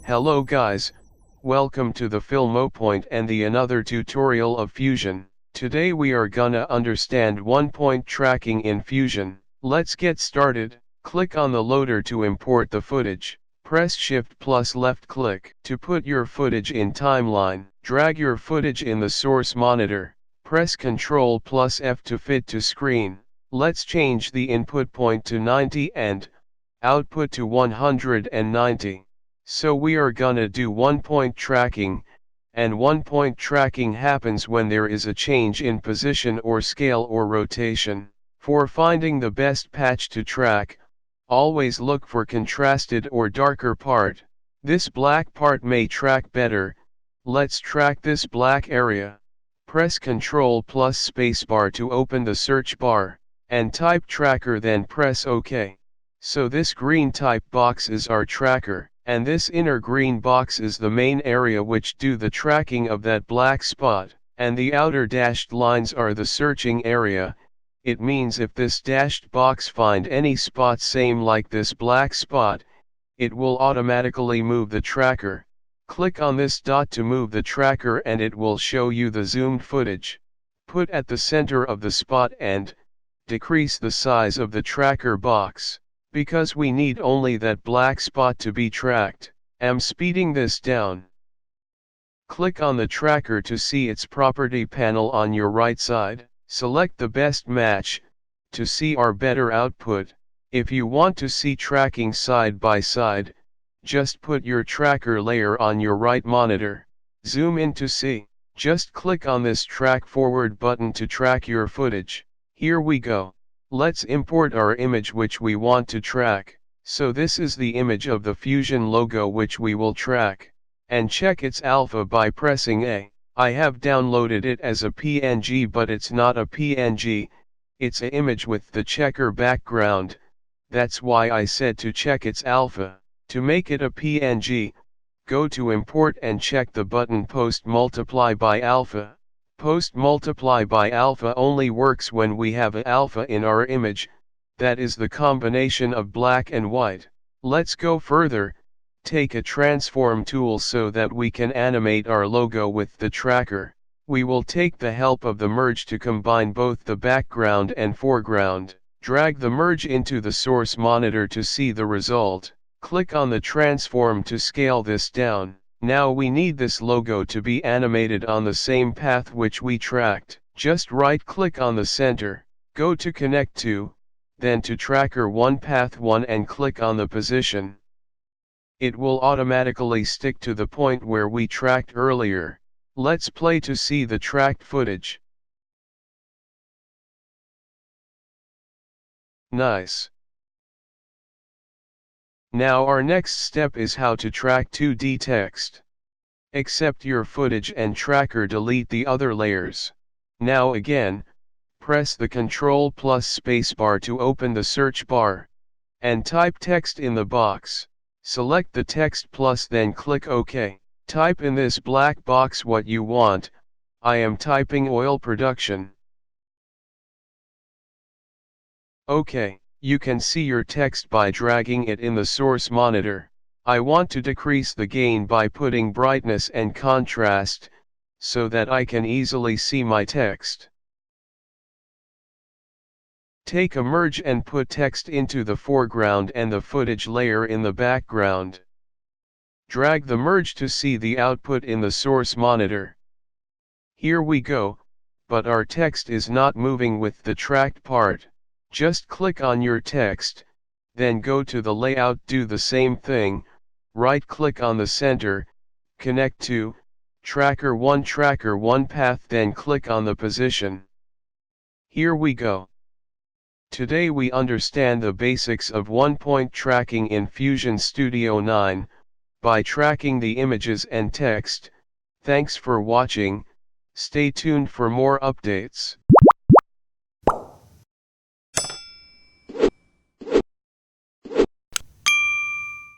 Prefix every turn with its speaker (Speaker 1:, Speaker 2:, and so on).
Speaker 1: Hello guys, welcome to the Filmopoint and the another tutorial of Fusion. Today we are gonna understand one-point tracking in Fusion. Let's get started. Click on the loader to import the footage. Press Shift plus left click to put your footage in timeline. Drag your footage in the source monitor. Press Ctrl plus F to fit to screen. Let's change the input point to 90 and output to 190. So we are gonna do one-point tracking, and one-point tracking happens when there is a change in position or scale or rotation. For finding the best patch to track, always look for contrasted or darker part. This black part may track better. Let's track this black area. Press Ctrl plus spacebar to open the search bar, and type tracker, then press OK. So this green type box is our tracker, and this inner green box is the main area which do the tracking of that black spot, and the outer dashed lines are the searching area. It means if this dashed box find any spot same like this black spot, it will automatically move the tracker. Click on this dot to move the tracker and it will show you the zoomed footage. Put at the center of the spot and decrease the size of the tracker box, because we need only that black spot to be tracked. I'm speeding this down. Click on the tracker to see its property panel on your right side. Select the best match to see our better output. If you want to see tracking side by side, just put your tracker layer on your right monitor. Zoom in to see. Just click on this track forward button to track your footage. Here we go. Let's import our image which we want to track. So this is the image of the Fusion logo which we will track. And check its alpha by pressing A. I have downloaded it as a PNG, but it's not a PNG, it's an image with the checker background. That's why I said to check its alpha. To make it a PNG, go to import and check the button post multiply by alpha. Post multiply by alpha only works when we have a alpha in our image, that is the combination of black and white. Let's go further. Take a transform tool so that we can animate our logo with the tracker. We will take the help of the merge to combine both the background and foreground. Drag the merge into the source monitor to see the result. Click on the transform to scale this down. Now we need this logo to be animated on the same path which we tracked. Just right click on the center, go to connect to, then to tracker 1 path 1 and click on the position. It will automatically stick to the point where we tracked earlier. Let's play to see the tracked footage. Nice. Now our next step is how to track 2D text. Accept your footage and tracker, delete the other layers. Now again, press the Ctrl plus spacebar to open the search bar, and type text in the box. Select the text plus then click OK. Type in this black box what you want. I am typing oil production. OK, you can see your text by dragging it in the source monitor. I want to decrease the gain by putting brightness and contrast, so that I can easily see my text. Take a merge and put text into the foreground and the footage layer in the background. Drag the merge to see the output in the source monitor. Here we go, but our text is not moving with the tracked part. Just click on your text, then go to the layout, do the same thing, right click on the center, connect to, tracker 1 path, then click on the position. Here we go. Today we understand the basics of one-point tracking in Fusion Studio 9, by tracking the images and text. Thanks for watching, stay tuned for more updates.